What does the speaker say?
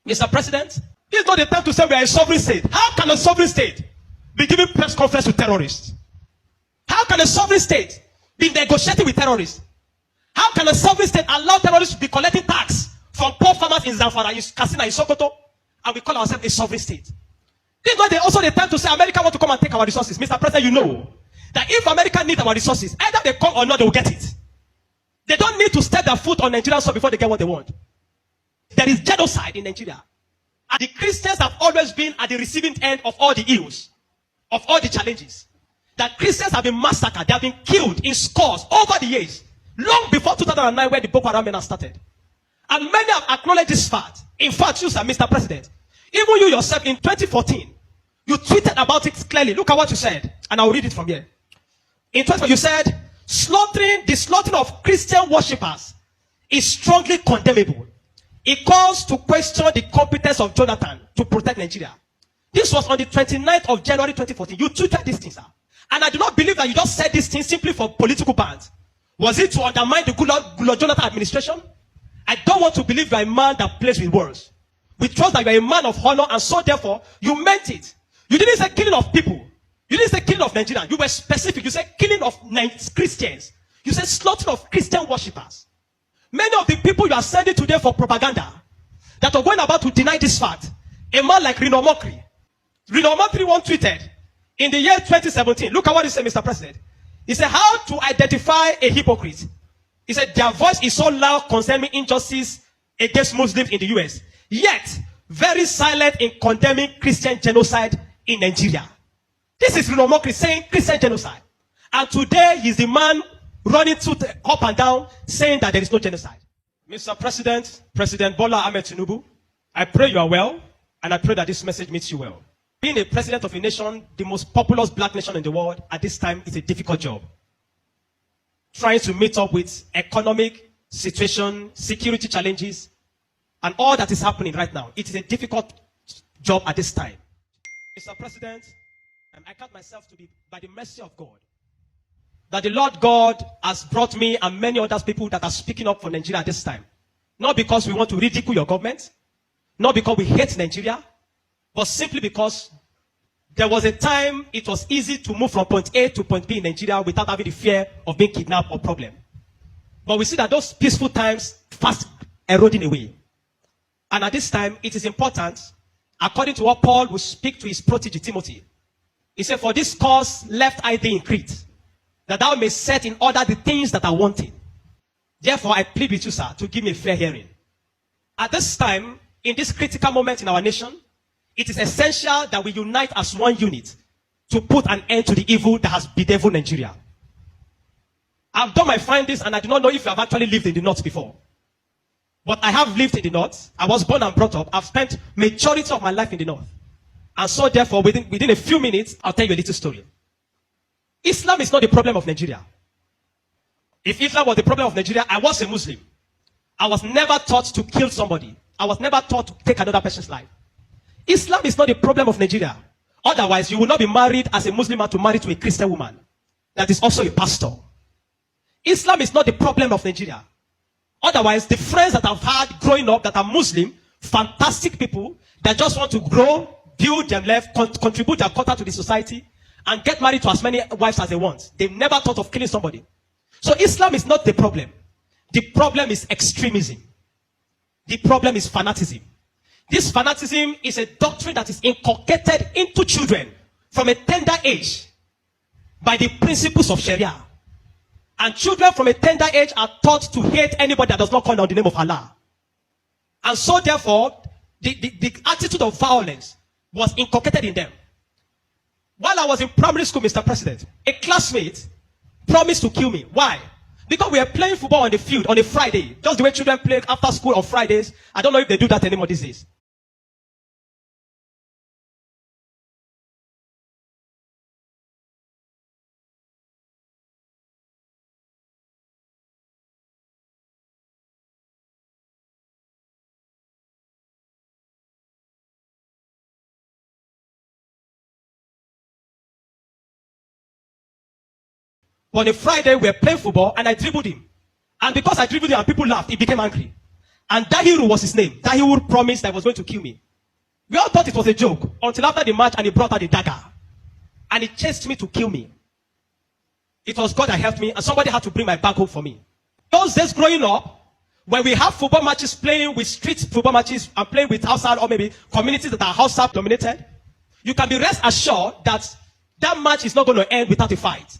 Mr. President, this is not the time to say we are a sovereign state. How can a sovereign state be giving press conference to terrorists? How can a sovereign state be negotiating with terrorists? How can a sovereign state allow terrorists to be collecting tax from poor farmers in Zamfara, in Katsina, in Sokoto, and we call ourselves a sovereign state? This is not also the time to say America want to come and take our resources. Mr. President, you know that if America needs our resources, either they come or not, they will get it. They don't need to step their foot on Nigerian soil before they get what they want. There is genocide in Nigeria. And the Christians have always been at the receiving end of all the ills, of all the challenges. That Christians have been massacred, they have been killed in scores over the years, long before 2009 when the Boko Haram men started. And many have acknowledged this fact. In fact, you, sir, Mr. President, even you yourself in 2014, you tweeted about it clearly. Look at what you said, and I'll read it from here. In 2014, you said, the slaughtering of Christian worshippers is strongly condemnable. It calls to question the competence of Jonathan to protect Nigeria. This was on the 29th of January 2014. You tweeted these things, sir. And I do not believe that you just said these things simply for political bans. Was it to undermine the Goodluck Jonathan administration? I don't want to believe you are a man that plays with words. We trust that you are a man of honor, and so therefore, you meant it. You didn't say killing of people. You didn't say killing of Nigerians. You were specific. You said killing of Christians. You said slaughtering of Christian worshippers. Many of the people you are sending today for propaganda that are going about to deny this fact, a man like Rino Mokri. Rino Mokri once tweeted in the year 2017. Look at what he said, Mr. President. He said, how to identify a hypocrite. He said, their voice is so loud concerning injustice against Muslims in the US, yet very silent in condemning Christian genocide in Nigeria. This is Rino Mokri saying Christian genocide. And today he's the man running up and down saying that there is no genocide. Mr. President, President Bola Ahmed Tinubu, I pray you are well, and I pray that this message meets you well. Being a president of a nation, the most populous black nation in the world, at this time is a difficult job. Trying to meet up with economic situation, security challenges, and all that is happening right now. It is a difficult job at this time. Mr. President, I count myself to be, by the mercy of God, that the Lord God has brought me and many other people that are speaking up for Nigeria at this time. Not because we want to ridicule your government, not because we hate Nigeria, but simply because there was a time it was easy to move from point A to point B in Nigeria without having the fear of being kidnapped or problem. But we see that those peaceful times fast eroding away. And at this time, it is important, according to what Paul will speak to his protege Timothy. He said, for this cause left I thee in Crete, that thou may set in order the things that are wanting. Therefore, I plead with you, sir, to give me a fair hearing. At this time, in this critical moment in our nation, it is essential that we unite as one unit to put an end to the evil that has bedeviled Nigeria. I've done my findings, and I do not know if you have actually lived in the North before. But I have lived in the North. I was born and brought up. I've spent majority of my life in the North. And so therefore, within a few minutes, I'll tell you a little story. Islam is not the problem of Nigeria. If Islam was the problem of Nigeria, I was a Muslim. I was never taught to kill somebody. I was never taught to take another person's life. Islam is not the problem of Nigeria. Otherwise, you will not be married as a Muslim man to marry to a Christian woman that is also a pastor. Islam is not the problem of Nigeria. Otherwise, the friends that I've had growing up that are Muslim, fantastic people that just want to grow, build their life, contribute their quota to the society, and get married to as many wives as they want. They've never thought of killing somebody. So Islam is not the problem. The problem is extremism. The problem is fanaticism. This fanaticism is a doctrine that is inculcated into children from a tender age by the principles of Sharia. And children from a tender age are taught to hate anybody that does not call on the name of Allah. And so therefore, the attitude of violence was inculcated in them. While I was in primary school, Mr. President, a classmate promised to kill me. Why? Because we were playing football on the field on a Friday. Just the way children play after school on Fridays. I don't know if they do that anymore these days. On a Friday, we were playing football, and I dribbled him. And because I dribbled him and people laughed, he became angry. And Dahiru was his name. Dahiru promised that he was going to kill me. We all thought it was a joke until after the match and he brought out the dagger. And he chased me to kill me. It was God that helped me and somebody had to bring my bag home for me. Those days growing up, when we have football matches, playing with street football matches and playing with outside or maybe communities that are outside dominated, you can be rest assured that that match is not going to end without a fight.